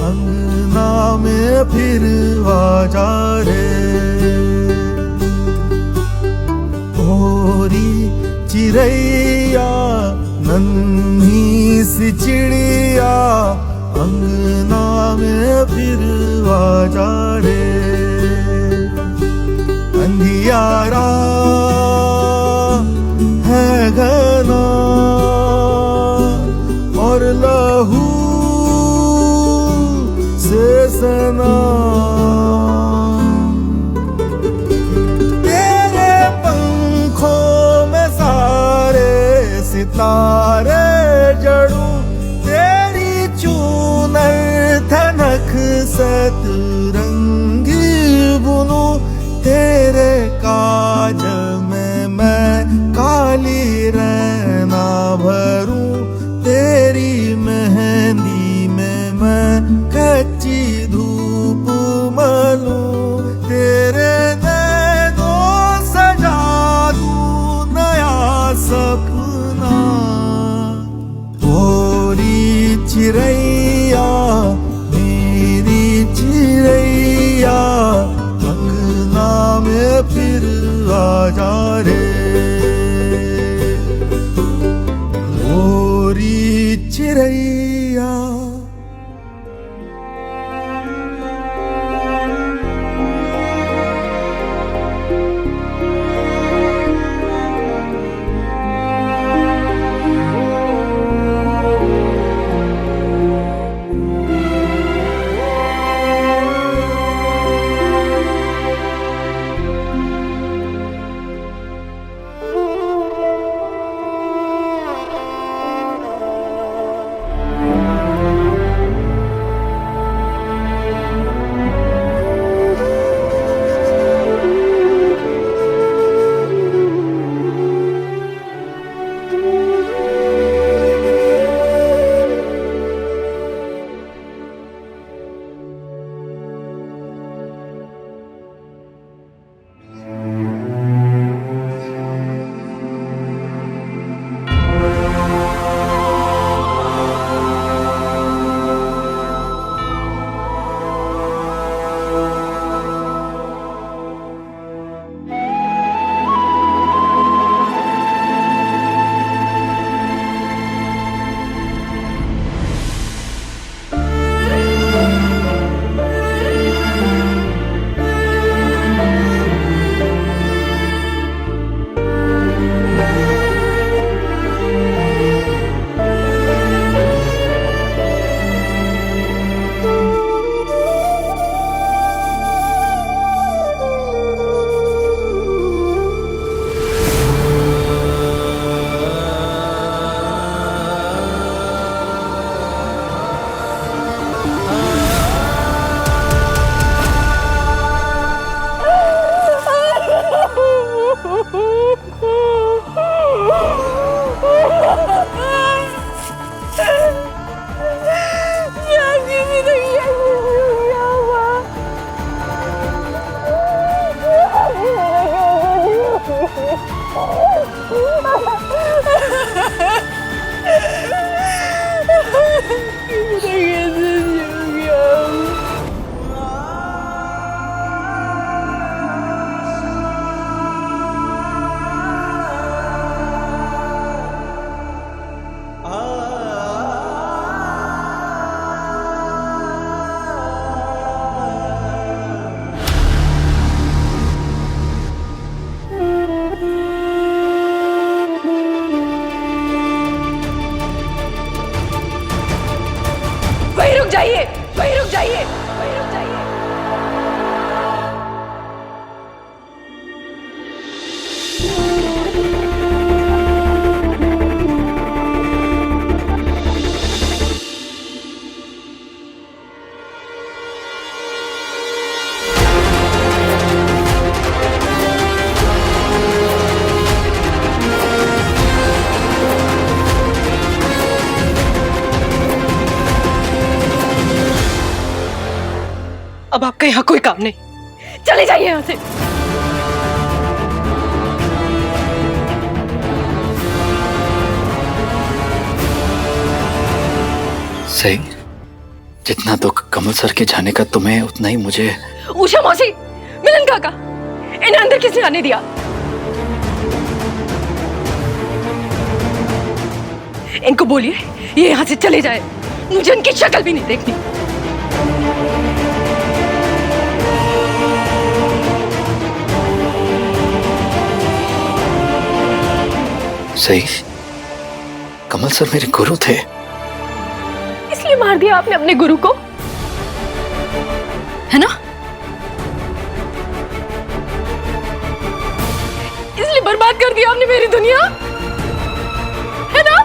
अंगना में फिर आजा रे। भोरी चिड़ैया नन्ही सी चिड़िया, अंगना में फिर आजा रे। अंधियारा है घना और लहू से सना, तेरे पंखों में सारे सितारे जड़ूं, तेरी चूनर थनक सतरंगी बुनूं, तेरे काज में मैं काली रैना भरूं, तेरी मेहंदी में मैं कच्ची धूप मलूं, तेरे नैनों सजा दूं नया सपना। भोरी चिड़ैया मेरी चिड़ैया, अंगना में फिर आजा रे। भोरी चिड़ैया। वहीं रुक जाइए, वहीं रुक जाइए, वहीं रुक जाइए। अब आपका यहाँ कोई काम नहीं, चले जाइए यहाँ से। सही, जितना दुख कमल सर के जाने का तुम्हें, उतना ही मुझे। उषा मौसी, मिलन काका, इन्हें अंदर किसने आने दिया? इनको बोलिए ये यहाँ से चले जाए, मुझे इनकी शक्ल भी नहीं देखनी। सही, कमल सर मेरे गुरु थे। इसलिए मार दिया आपने अपने गुरु को, है ना? इसलिए बर्बाद कर दिया आपने मेरी दुनिया, है ना?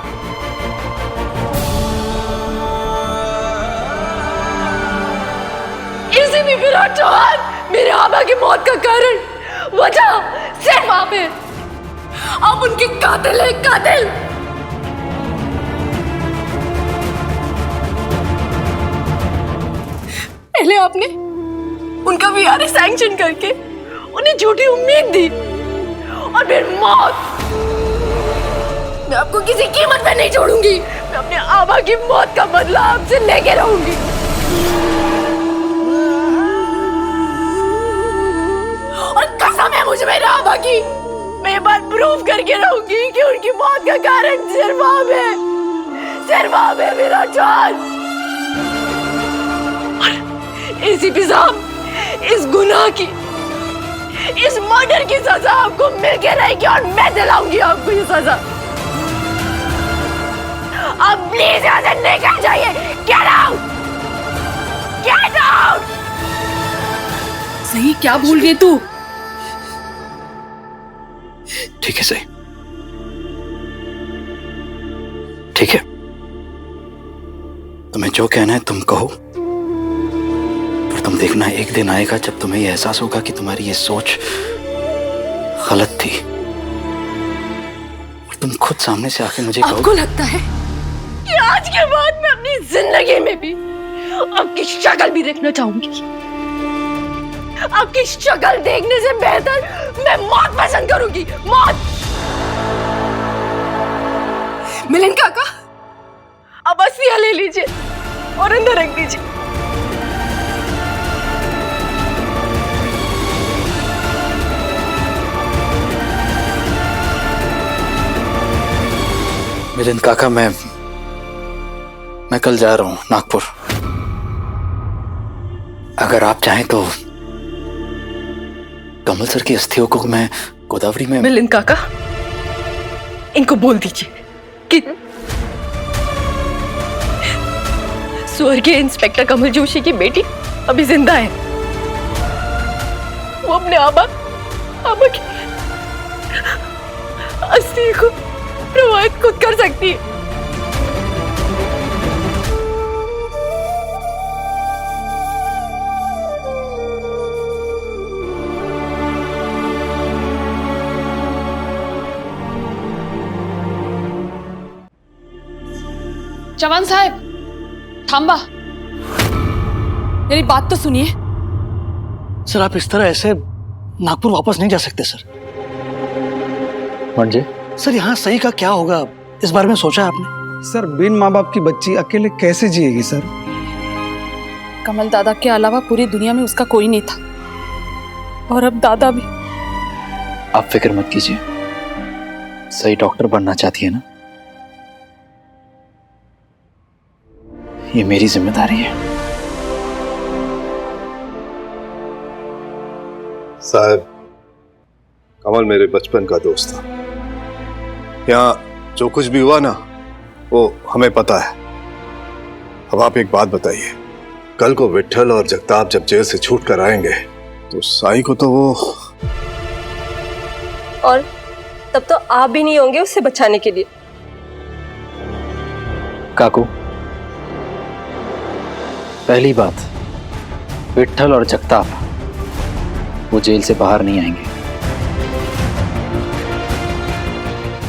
इसी भी विराट चौहान मेरे आबा की मौत का कारण, वजह सिर्फ आप है। आप उनके कातिल हैं, कातिल। पहले आपने उनका वीआरएस सैंक्शन करके उन्हें झूठी उम्मीद दी, और फिर मौत। मैं आपको किसी कीमत पे नहीं छोड़ूंगी। मैं अपने आबा की मौत का बदला आपसे लेके रहूंगी। और कसम है मुझे मेरे आबा की, मैं ये बात प्रूव करके रहूंगी कि उनकी मौत का कारण सिर्फ आप है, सिर्फ आप है मेरा जान। एसीपी साहब, इस गुनाह की, इस मर्डर की सजा आपको मिलके रहेगी, और मैं दिलाऊंगी आपको ये सजा। आप प्लीज यहाँ से निकल जाइए। Get out, get out. सही क्या बोल रही है तू? ठीक है सही, ठीक है, तुम्हें जो कहना है तुम कहो। पर तुम देखना, एक दिन आएगा जब तुम्हें यह एहसास होगा कि तुम्हारी ये सोच गलत थी, और तुम खुद सामने से आके मुझे कहो। आपको लगता है कि आज के बाद मैं अपनी जिंदगी में भी आपकी शक्ल भी देखना चाहूंगी? आपकी शक्ल देखने से बेहतर मैं मौत पसंद करूंगी, मौत। मिलन काका, अब अस्थियां ले लीजिए और अंदर रख दीजिए। मिलिंद काका, मैं कल जा रहा हूं नागपुर। अगर आप चाहें तो कमल सर की अस्थियों को मैं गोदावरी में। मिलिंद काका, इनको बोल दीजिए कि स्वर्गीय इंस्पेक्टर कमल जोशी की बेटी अभी जिंदा है। वो अपने आबा की अस्थि को प्रवाहित खुद कर सकती है। जवान साहब, थांबा, मेरी बात तो सुनिए। सर, आप इस तरह ऐसे नागपुर वापस नहीं जा सकते सर। मंजे, सर, यहाँ सही का क्या होगा, इस बारे में सोचा है आपने? सर, बिन माँ बाप की बच्ची अकेले कैसे जिएगी सर? कमल दादा के अलावा पूरी दुनिया में उसका कोई नहीं था, और अब दादा भी। आप फिक्र मत कीजिए, सही डॉक्टर बनना चाहती है ना, ये मेरी जिम्मेदारी है। साहब, कमल मेरे बचपन का दोस्त था। यहाँ जो कुछ भी हुआ ना, वो हमें पता है। अब आप एक बात बताइए, कल को विट्ठल और जगताप जब जेल से छूट कर आएंगे तो साई को तो वो, और तब तो आप भी नहीं होंगे उससे बचाने के लिए। काकू, पहली बात, विट्ठल और जगताप वो जेल से बाहर नहीं आएंगे,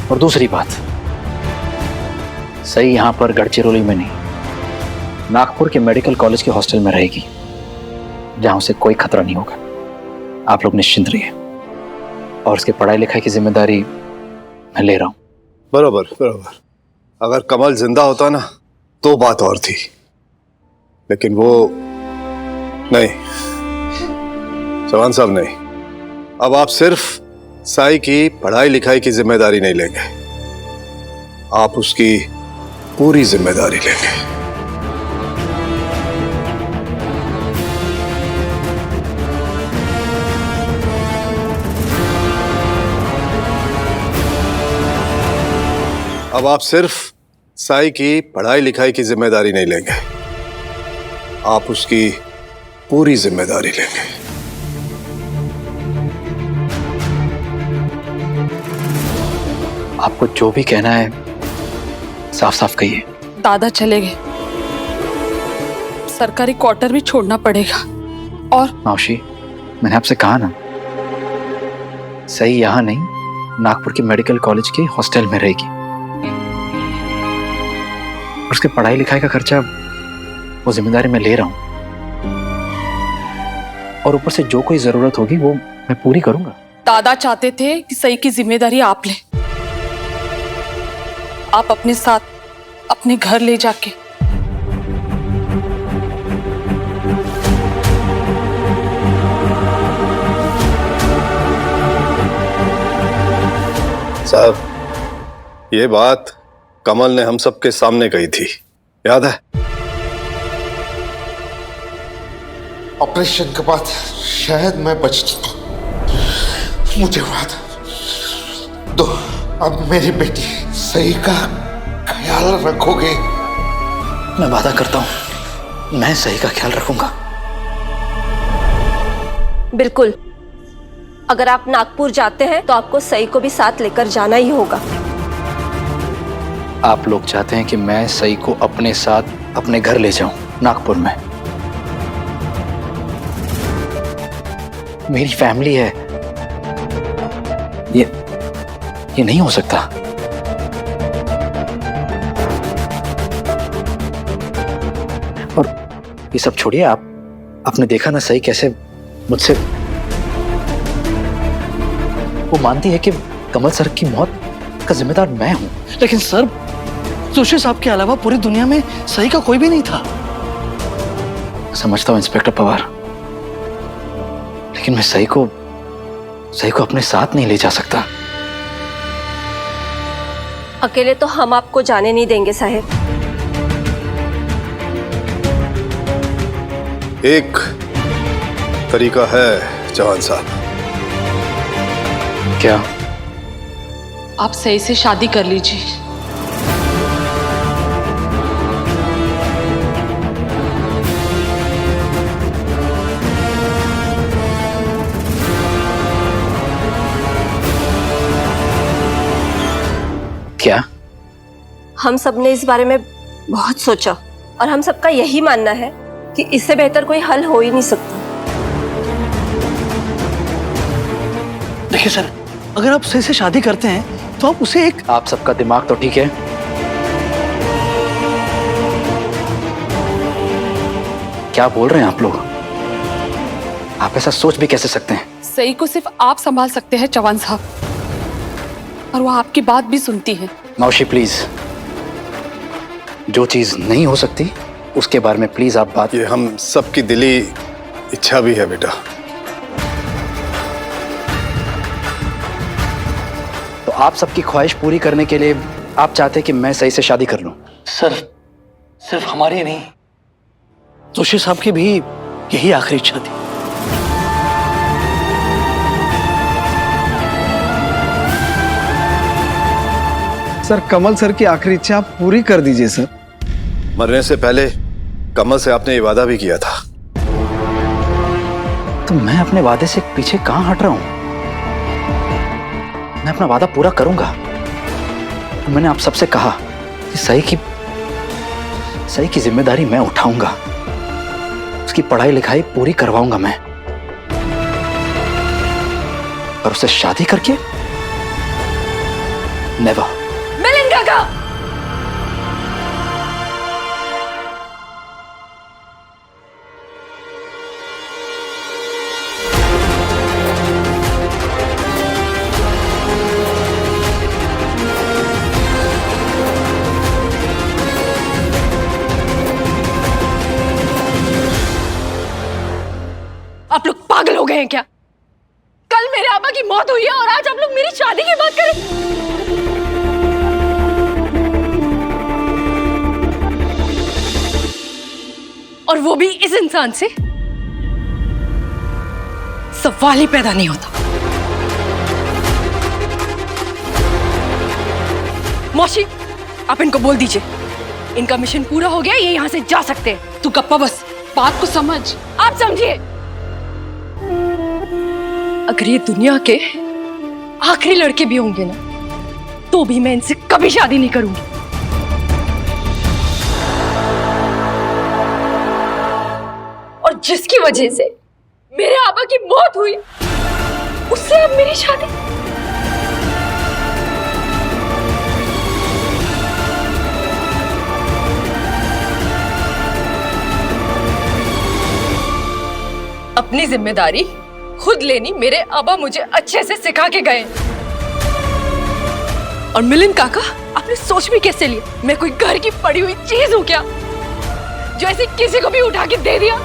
और दूसरी बात, सही यहां पर गढ़चिरौली में नहीं, नागपुर के मेडिकल कॉलेज के हॉस्टल में रहेगी, जहां उसे कोई खतरा नहीं होगा। आप लोग निश्चिंत रहिए, और उसके पढ़ाई लिखाई की जिम्मेदारी मैं ले रहा हूं। बराबर बराबर। अगर कमल जिंदा होता ना तो बात और थी, लेकिन वो नहीं, चौहान साहब नहीं। अब आप सिर्फ साई की पढ़ाई लिखाई की जिम्मेदारी नहीं लेंगे, आप उसकी पूरी जिम्मेदारी लेंगे। अब आप सिर्फ साई की पढ़ाई लिखाई की जिम्मेदारी नहीं लेंगे, आप उसकी पूरी जिम्मेदारी लेंगे। आपको जो भी कहना है साफ साफ कहिए। दादा चले गए, सरकारी क्वार्टर भी छोड़ना पड़ेगा। और मौसी, मैंने आपसे कहा ना, सही यहाँ नहीं, नागपुर के मेडिकल कॉलेज के हॉस्टल में रहेगी। उसके पढ़ाई लिखाई का खर्चा वो जिम्मेदारी मैं ले रहा हूं, और ऊपर से जो कोई जरूरत होगी वो मैं पूरी करूंगा। दादा चाहते थे कि सही की जिम्मेदारी आप लें, आप अपने साथ अपने घर ले जाके। साहब, ये बात कमल ने हम सबके सामने कही थी, याद है? ऑपरेशन के बाद शायद मैं बच चुका, मुझे वादा दो, अब मेरी बेटी सही का ख्याल रखोगे? मैं वादा करता हूं, मैं सही का ख्याल रखूंगा। बिल्कुल। अगर आप नागपुर जाते हैं तो आपको सई को भी साथ लेकर जाना ही होगा। आप लोग चाहते हैं कि मैं सई को अपने साथ अपने घर ले जाऊं नागपुर में? मेरी फैमिली है, ये नहीं हो सकता। और ये सब छोड़िए, आपने देखा ना सही कैसे मुझसे, वो मानती है कि कमल सर की मौत का जिम्मेदार मैं हूं। लेकिन सर, जोशी साहब के अलावा पूरी दुनिया में सही का कोई भी नहीं था। समझता हूं इंस्पेक्टर पवार, लेकिन मैं सही को अपने साथ नहीं ले जा सकता। अकेले तो हम आपको जाने नहीं देंगे साहब। एक तरीका है चौहान साहब। क्या? आप सही से शादी कर लीजिए। क्या? हम सब ने इस बारे में बहुत सोचा और हम सबका यही मानना है कि इससे बेहतर कोई हल हो ही नहीं सकता। देखिए सर, अगर आप सही से शादी करते हैं तो आप उसे एक... आप सबका दिमाग तो ठीक है, क्या बोल रहे हैं आप लोग? आप ऐसा सोच भी कैसे सकते हैं? सही को सिर्फ आप संभाल सकते हैं चौहान साहब, और वो आपकी बात भी सुनती है। मौशी प्लीज, जो चीज नहीं हो सकती उसके बारे में प्लीज आप बात। ये हम सबकी दिली इच्छा भी है बेटा। तो आप सबकी ख्वाहिश पूरी करने के लिए आप चाहते हैं कि मैं सही से शादी कर लूं? सर, सिर्फ हमारी नहीं, जोशी साहब की भी यही आखिरी इच्छा थी। सर, कमल सर की आखिरी इच्छा आप पूरी कर दीजिए सर। मरने से पहले कमल से आपने ये वादा भी किया था। तो मैं अपने वादे से पीछे कहां हट रहा हूं? मैं अपना वादा पूरा करूंगा। मैंने आप सबसे कहा कि सही की जिम्मेदारी मैं उठाऊंगा, उसकी पढ़ाई लिखाई पूरी करवाऊंगा मैं, और उससे शादी करके नेवर। मिलन काका, चुके हैं क्या? कल मेरे आबा की मौत हुई है और आज आप लोग मेरी शादी की बात करें। और वो भी इस इंसान से। सवाल ही पैदा नहीं होता। मौसी, आप इनको बोल दीजिए इनका मिशन पूरा हो गया, ये यहाँ से जा सकते हैं। तू गप्पा बस, बात को समझ। आप समझिए, अगर ये दुनिया के आखिरी लड़के भी होंगे ना, तो भी मैं इनसे कभी शादी नहीं करूंगी। और जिसकी वजह से मेरे आबा की मौत हुई, उससे अब मेरी शादी। अपनी जिम्मेदारी खुद लेनी मेरे आबा मुझे अच्छे से सिखा के गए। और मिलिंद काका, आपने सोच भी कैसे लिया? मैं कोई घर की पड़ी हुई चीज हूं क्या, जो ऐसे किसी को भी उठा के दे दिया?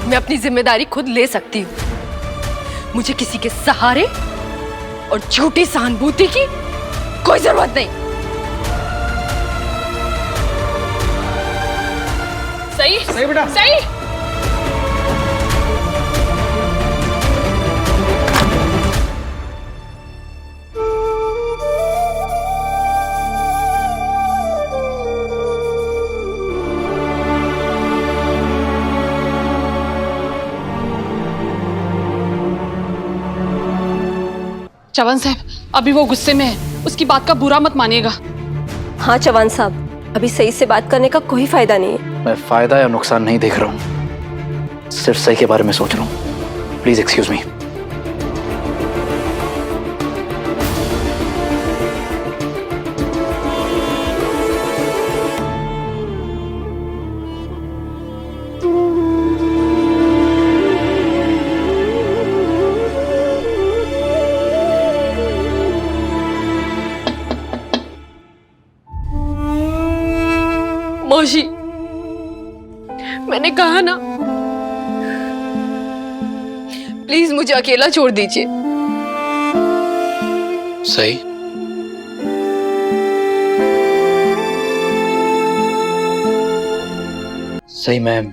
मैं अपनी जिम्मेदारी खुद ले सकती हूँ। मुझे किसी के सहारे और झूठी सहानुभूति की कोई जरूरत नहीं। सही सही बेटा, सही। चौहान साहब, अभी वो गुस्से में है, उसकी बात का बुरा मत मानिएगा। हाँ चौहान साहब, अभी सही से बात करने का कोई फायदा नहीं है। मैं फायदा या नुकसान नहीं देख रहा हूँ, सिर्फ सही के बारे में सोच रहा हूँ। Please excuse me. मौसी, मैंने कहा ना, प्लीज मुझे अकेला छोड़ दीजिए। सही, सही मैम।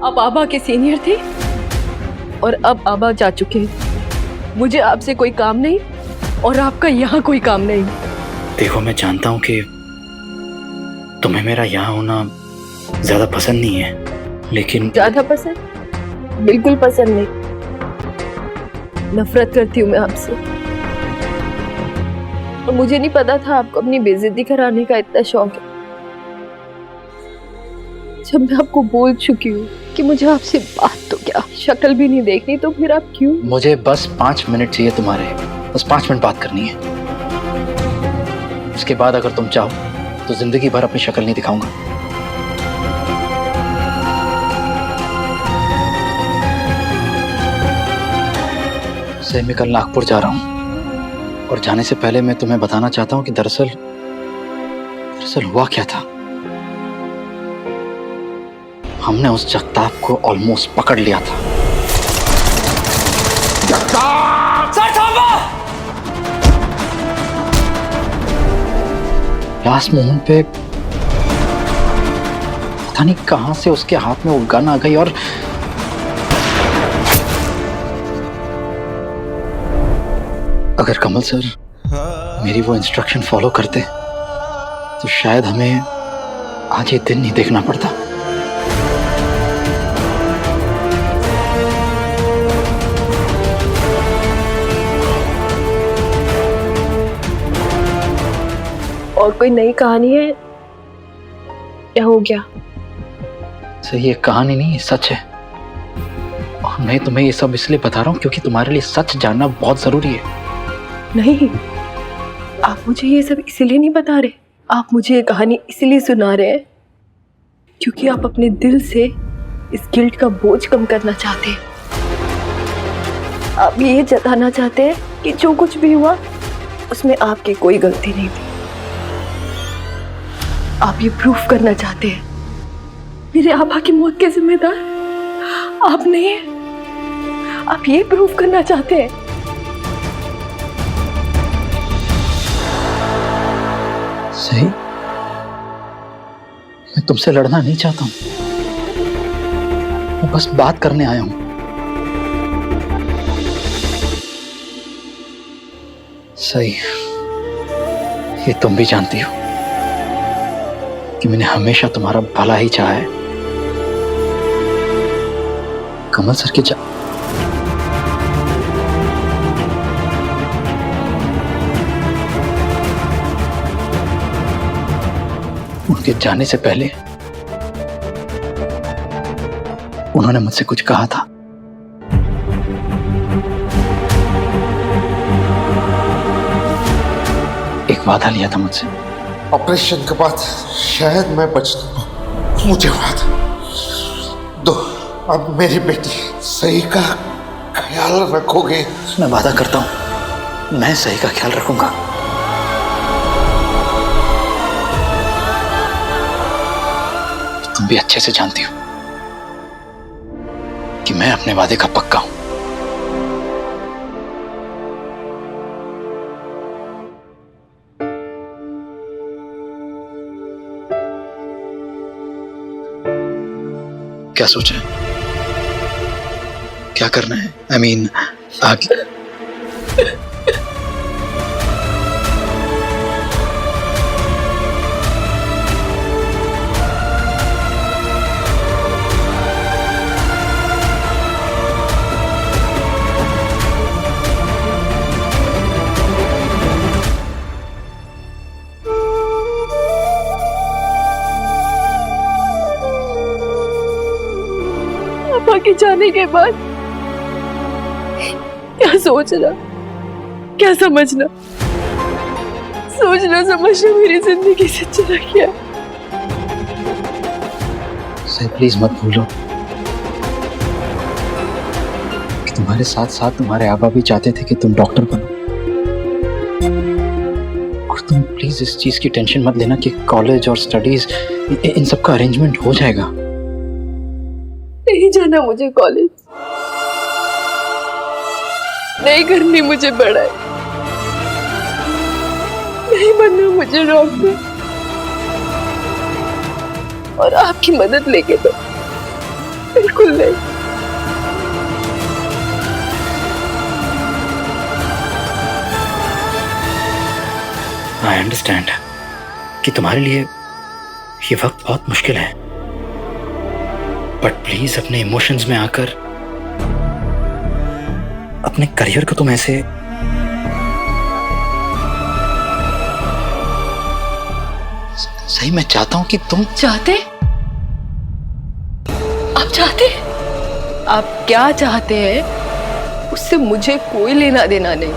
आप आबा के सीनियर थे और अब आबा जा चुके हैं। मुझे आपसे कोई काम नहीं और आपका यहाँ कोई काम नहीं। देखो, मैं जानता हूँ कि तुम्हें मेरा यहाँ होना ज्यादा पसंद नहीं है, लेकिन ज्यादा पसंद? बिल्कुल पसंद नहीं। नफरत करती हूँ मैं आपसे। और मुझे नहीं पता था आपको अपनी बेइज्जती कराने का इतना शौक है। जब मैं आपको बोल चुकी हूँ कि मुझे आपसे बात तो क्या, शक्ल भी नहीं देखनी, तो फिर आप क्यों? मुझे बस 5 मिनट चाहिए तुम्हारे, बस 5 मिनट बात करनी है। उसके बाद अगर तुम चाहो तो जिंदगी भर अपनी शक्ल नहीं दिखाऊंगा। से मैं कल नागपुर जा रहा हूं और जाने से पहले मैं तुम्हें बताना चाहता हूं कि दरअसल हुआ क्या था। हमने उस जगताप को ऑलमोस्ट पकड़ लिया था। लास्ट मोमेंट पे पता नहीं कहां से उसके हाथ में वो गन आ गई और अगर कमल सर मेरी वो इंस्ट्रक्शन फॉलो करते तो शायद हमें आज ये दिन नहीं देखना पड़ता। और कोई नई कहानी है? क्या हो गया? सर, ये कहानी नहीं, ये सच है। और मैं तुम्हें ये सब इसलिए बता रहा हूँ क्योंकि तुम्हारे लिए सच जानना बहुत जरूरी है। नहीं, आप मुझे ये सब इसीलिए नहीं बता रहे। आप मुझे ये कहानी इसलिए सुना रहे हैं क्योंकि आप अपने दिल से इस गिल्ट का बोझ कम करना चाहते हैं। आप ये जताना चाहते हैं कि जो कुछ भी हुआ उसमें आपकी कोई गलती नहीं थी। आप ये प्रूफ करना चाहते हैं मेरे आबा की मौत के जिम्मेदार आप नहीं हैं? आप ये प्रूफ करना चाहते हैं? सही, मैं तुमसे लड़ना नहीं चाहता हूं, मैं बस बात करने आया हूं। सही, ये तुम भी जानती हो कि मैंने हमेशा तुम्हारा भला ही चाहा है। कमल सर की उनके जाने से पहले उन्होंने मुझसे कुछ कहा था। एक वादा लिया था मुझसे। ऑपरेशन के बाद शायद मैं बच सकूं। मुझे वादा दो, अब मेरी बेटी सही का ख्याल रखोगे? मैं वादा करता हूं, मैं सही का ख्याल रखूंगा। तुम भी अच्छे से जानती हो कि मैं अपने वादे का पक्का हूं। क्या सोचा है? क्या करना है? I mean, आगे पापा के जाने के बाद क्या सोचना, क्या समझना, सोचना समझना मेरी जिंदगी से चला गया। सही, प्लीज मत भूलो कि तुम्हारे साथ साथ तुम्हारे आबा भी चाहते थे कि तुम डॉक्टर बनो। और तुम प्लीज इस चीज की टेंशन मत लेना कि कॉलेज और स्टडीज इन सब का अरेंजमेंट हो जाएगा। नहीं जाना मुझे कॉलेज, नहीं करनी मुझे पढ़ाई, नहीं बनना मुझे डॉक्टर, और आपकी मदद लेके तो बिल्कुल नहीं। आई अंडरस्टैंड कि तुम्हारे लिए ये वक्त बहुत मुश्किल है, बट प्लीज अपने इमोशंस में आकर अपने करियर को तुम ऐसे सही, मैं चाहता हूं कि तुम चाहते? आप चाहते? आप क्या चाहते हैं उससे मुझे कोई लेना देना नहीं।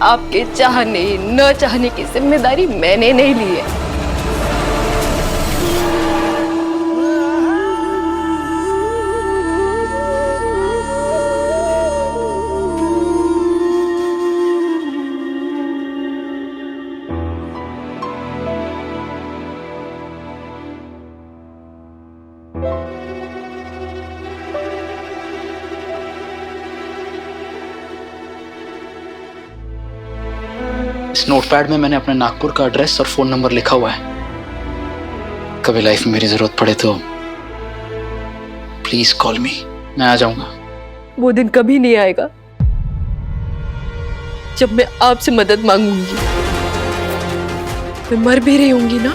आपके चाहने न चाहने की जिम्मेदारी मैंने नहीं ली है। इस नोटपैड में मैंने अपने नागपुर का एड्रेस और फोन नंबर लिखा हुआ है। कभी लाइफ में मेरी जरूरत पड़े तो प्लीज कॉल मी, मैं आ जाऊंगा। वो दिन कभी नहीं आएगा जब मैं आपसे मदद मांगूंगी। मैं मर भी रही होंगी ना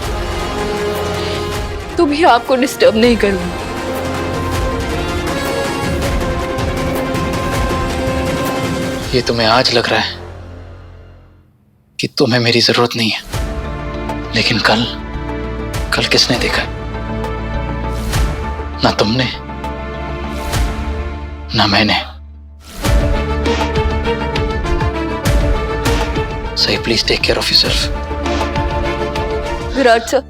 तो भी आपको डिस्टर्ब नहीं करूंगी। ये तुम्हें आज लग रहा है कि तुम्हें मेरी जरूरत नहीं है, लेकिन कल किसने देखा? ना तुमने ना मैंने। सही, please take care of yourself. Virat sir,